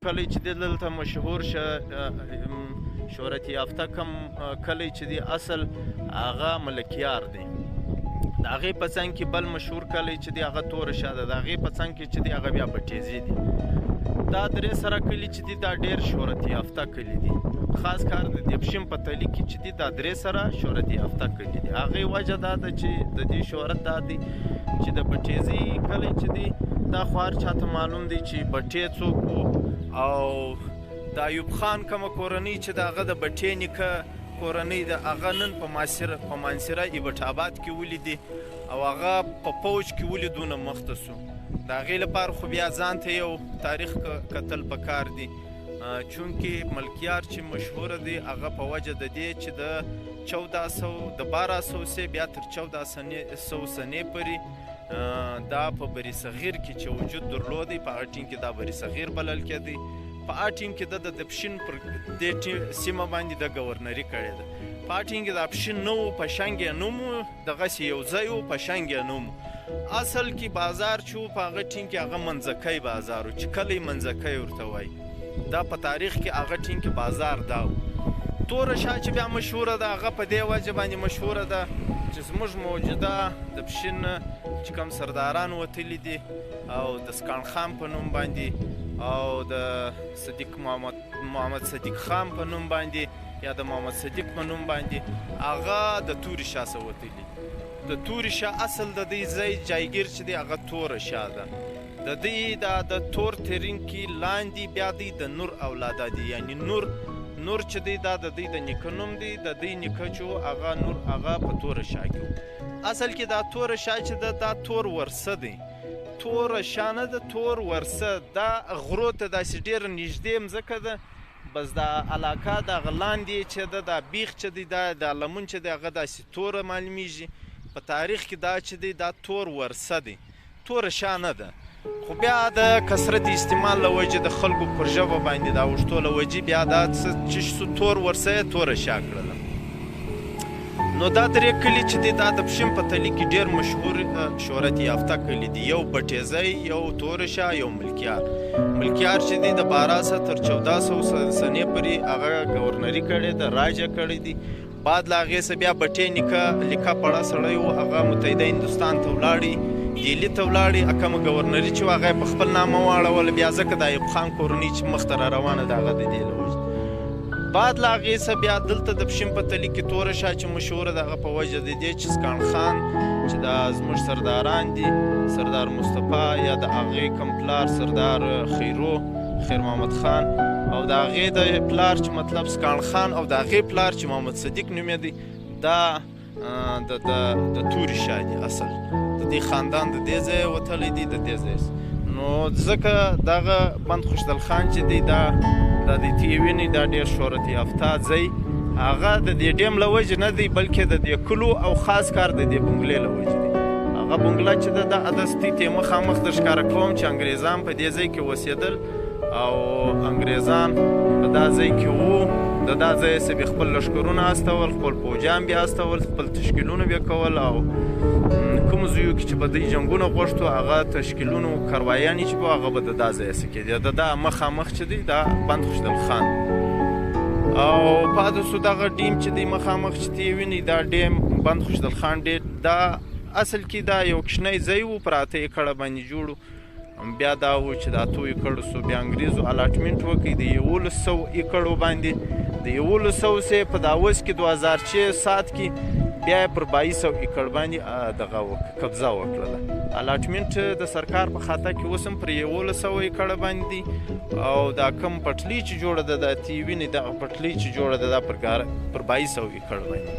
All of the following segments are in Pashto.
کلی چې دی دلته مشهور شهرت یافته کم کلی چې دی اصل هغه ملکیار دی. د هغې په څنګ کې بل مشهور کلی چې دی هغه توره شاه ده. د هغې په څنګ کې چې دی هغه بیا بټیزي دی. دا درې سره کلي چې دي دا ډېر شهرت یافته کلي دي. خاص کار د دبشین په تلي کې چې دي دا درې سره شهرت یافته کلي دي. هغې وجه دا ده چې د دې شهرت دا دی چې د بټیزي کلی چې دی دا خو هر چاته معلوم دی چې بټې څوک و او د ایوب خان کومه کورنۍ چې د هغه د بټې نیکه کورنۍ ده هغه نن په مانسیره ایبټ آباد کې ولیدي او هغه په پوج کې ولیدونه مخته سو. د هغې لپاره خو بیا ځان ته یو تاریخ کتل پکار دی چونکې ملکیار چې مشهوره دی هغه په وجه د دې چې د 1200 سے بیا تر 1400 سنې پورې دا په بری صغیر کې چې وجود درلودی په هغه ټیم کې دا بری صغیر بلل کېدی. په هغه ټیم کې د دبشین پر دې سیمه باندې د ګورنري کړې ده. په هغه ټیم کې د اپشین نه و پشنګ یې نه و دغسې یو ځای و پشنګ یې نه و. اصل کې بازار چې و په هغه ټیم کې هغه منځکی بازار و چې کلی منځکی ورته وایي. دا په تاریخ کې هغه ټیم کې بازار دا و. توره شاه چې بیا مشهوره ده هغه په دې وجه باندې مشهوره ده چې زموږ موجوده دبشین چې کوم سرداران وتلي دي او د سکان خان په نوم باندې او د صدیق محمد صدیق خان په نوم باندې یا د محمد صدیق په نوم باندې هغه د توري شاه څخه وتلي. د توري شاه اصل د دې ځای جایګیر چې دی هغه توره شاه ده. د دې د تور ترینکي لاندې بیا دی د نور اولاده دي یعنی نور چې دی دا د دې د نیکه نوم دی. د دې نیکه چې هغه نور هغه په توره شاه کې اصل کې دا توره شاه چې ده دا تور ورسه دی. توره شاه نه ده تور ورسه. دا غرو ته داسې ډېر نږدې مځکه ده بس دا علاقه دغه لاندې چې ده دا بیخ چې دی دا لمون چې دی هغه داسې توره معلومیږي. په تاریخ کې دا چې دی دا تور ورسه دی توره شاه نه ده. خو بیا د کثرت استعمال له وجې د خلکو پر ژبه باندې د اوښتو له وجې بیا دا چې شو تور ورسه یې توره شاه کړله. نو دا درې کلي چې دی دا د پښین په تلي کې ډېر مشهور شهرت یافته کلي دي. یو بټیزی یو توره شاه یو ملکیار. ملکیار چې دی د 1200 تر 1400 سنې پورې هغه ګورنري کړې ده راجه کړی دی. بعد له هغې څه بیا بټې نیکه لیکه پړه سړی و هغه متحده هندوستان ته ولاړی دهلي ته ولاړې کومه ګورنري چې و هغه یې په خپل نامه واړوله. بیا ځکه د ایوب خان کورنۍ چې مخته را روانه ده هغه د دې له وجې. بعد له هغې څه بیا دلته د پښین په تلي کې توره شاه چې مشهوره ده هغه په وجه د دې چې سکان خان چې دا زموږ سرداران دي سردار مصطفی یا د هغې کوم پلار سردار خیر محمد خان او د هغې د پلار چې مطلب سکان خان او د هغې پلار چې محمد صدیق نومېدی دا د توري شاه دي. اصل د دې خاندان د دې ځای وتلی دی د دې ځای نو ځکه دغه بند خوشدل خان چې دی دا د دې ویني دا ډېر شهرت یافته ځای هغه د دې ډیم له وجې نه دی بلکې د دې کلو او خاص کار د دې بنګلې له وجې دی. هغه بنګله چې ده د عدستی ته مخامخ در ښکاره کوم چې انګریزان په دې ځای کې اوسېدل او انګریزان په دا ځای کې وو. د دا ځای څخه بیا خپل لښکرونه استول خپل پوجان بیا استول خپل تشکیلونه بیا کول او کومو ځایو کې چې به دوی جنګونه غوښتو هغه تشکیلونو کروایانې چې به هغه به د دا ځای څخه کېدې. د دا مخامخ چې دی دا بند خوشدل خان او پاتې سو دغه ډیم چې دی مخامخ چې ته ویني دا ډیم بند خوشدل خان ډېر دا اصل کې دا یو کوچنی ځای و پر 8 ایکړه باندې جوړ. بیا دا و چې د 8 ایکړو سو بیا انګریزو الاټمنټ وکړي د 1100 ایکړو باندې د 1100 سه په داوس کې 2006 کې بیا پر 2200 ایکړ باندې دغه قبضه وکړله. الاټمنټ د سرکار په خاطه کې اوس هم پر 1100 ایکړ باندې او دا کم پټلۍ چې جوړه ده د تیوینې دغه پټلۍ چې جوړه ده دا پر 2200 ایکړ باندې.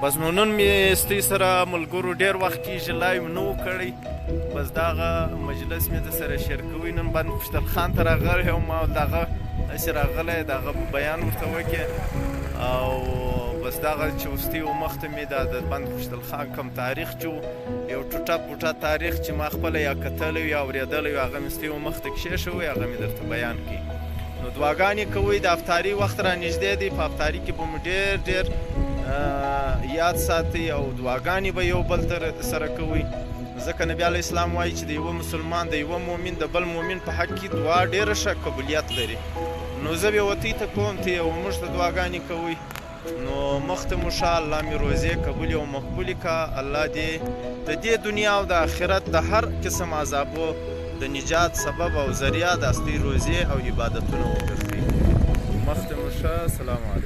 بس نو نن مې ستاسو سره ملګرو ډېر وخت کېږي لایو نه و کړی بس دغه مجلس مې د سره شیر کوي. نن بند خوشدل خان ته راغلی یم او دغه هسې راغلی دغه بیان ورته وکړې او بس دغه چې وروستي و مخته مې د بند خوشدل خان کوم تاریخ چې یو ټوټه پوټه تاریخ چې ما خپله یا کتلی یا اورېدلی و هغه مې ستې و مخته کښېښوی هغه مې درته بیان کړي. نو دعاګانې کوئ د افطاري وخت را نږدې دی. په افطاري کې به مو ډېر یاد ساتئ او دعاګانې به یو بل سره کوئ. ځکه نبي علیه اسلام وایي چې د یوه مسلمان د یوه مؤمن د بل مؤمن په حق کې دعا ډېره ښه قبولیت لري. نو زه بیا وتۍ ته کوم ته او موږ ته دعاګانې کوئ. نو مخ ته مو ښه، الله مې روزې قبولې او مقبولې که. الله دې د دې دنیا او د آخرت د هر قسم عذابو د نجات سبب او ذریعه د اصلي روزې او عبادتونه وګرځوي. مخ ته مو ښه. سلام علیکم.